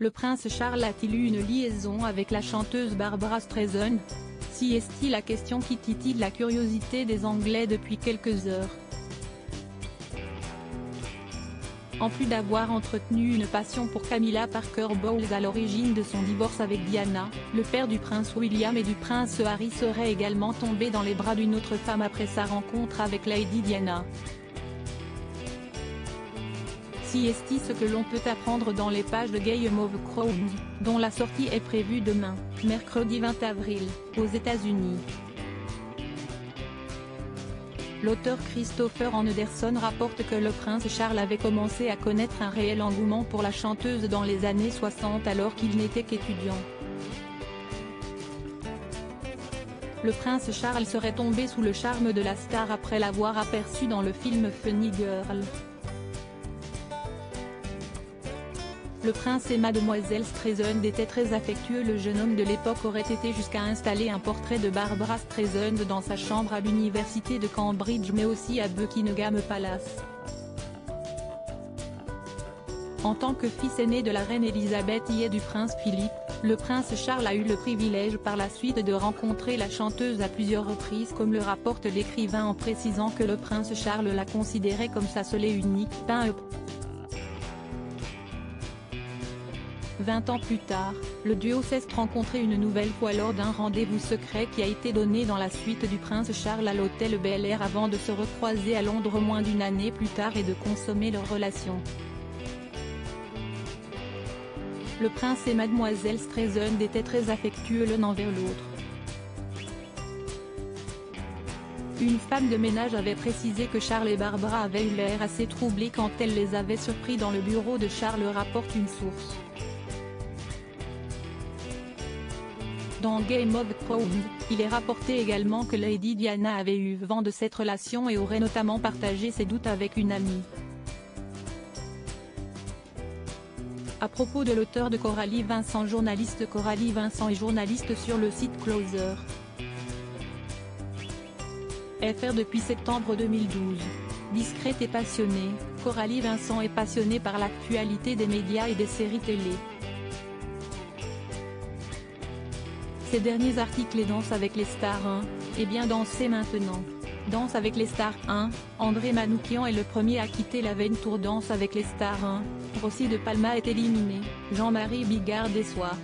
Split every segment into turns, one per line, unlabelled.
Le prince Charles a-t-il eu une liaison avec la chanteuse Barbra Streisand? Si est-il la question qui titille la curiosité des Anglais depuis quelques heures. En plus d'avoir entretenu une passion pour Camilla Parker Bowles à l'origine de son divorce avec Diana, le père du prince William et du prince Harry serait également tombé dans les bras d'une autre femme après sa rencontre avec Lady Diana. Si est ce que l'on peut apprendre dans les pages de Game of Thrones, dont la sortie est prévue demain, mercredi 20 avril, aux États-Unis. L'auteur Christopher Anderson rapporte que le prince Charles avait commencé à connaître un réel engouement pour la chanteuse dans les années 60 alors qu'il n'était qu'étudiant. Le prince Charles serait tombé sous le charme de la star après l'avoir aperçue dans le film Funny Girl. Le prince et mademoiselle Streisand étaient très affectueux. Le jeune homme de l'époque aurait été jusqu'à installer un portrait de Barbra Streisand dans sa chambre à l'université de Cambridge mais aussi à Buckingham Palace. En tant que fils aîné de la reine Elisabeth et du prince Philippe, le prince Charles a eu le privilège par la suite de rencontrer la chanteuse à plusieurs reprises comme le rapporte l'écrivain en précisant que le prince Charles la considérait comme sa seule et unique. 20 ans plus tard, le duo s'est rencontré une nouvelle fois lors d'un rendez-vous secret qui a été donné dans la suite du prince Charles à l'hôtel Bel Air avant de se recroiser à Londres moins d'une année plus tard et de consommer leur relation. Le prince et mademoiselle Streisand étaient très affectueux l'un envers l'autre. Une femme de ménage avait précisé que Charles et Barbra avaient eu l'air assez troublés quand elle les avait surpris dans le bureau de Charles, rapporte une source. Dans Game of Thrones, il est rapporté également que Lady Diana avait eu vent de cette relation et aurait notamment partagé ses doutes avec une amie. À propos de l'auteur de Coralie Vincent, journaliste Coralie Vincent est journaliste sur le site Closer. FR depuis septembre 2012. Discrète et passionnée, Coralie Vincent est passionnée par l'actualité des médias et des séries télé. Ses derniers articles et Danse avec les stars 1, et bien danser maintenant. Danse avec les stars 1, André Manoukian est le premier à quitter l'aventure Danse avec les stars 1, Rossi de Palma est éliminé, Jean-Marie Bigard déçoit.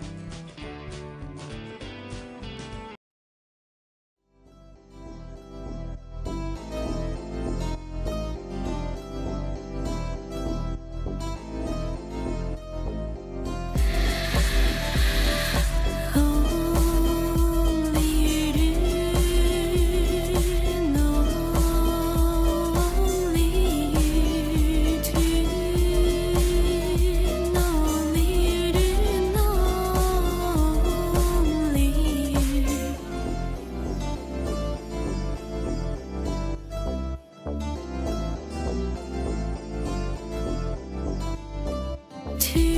To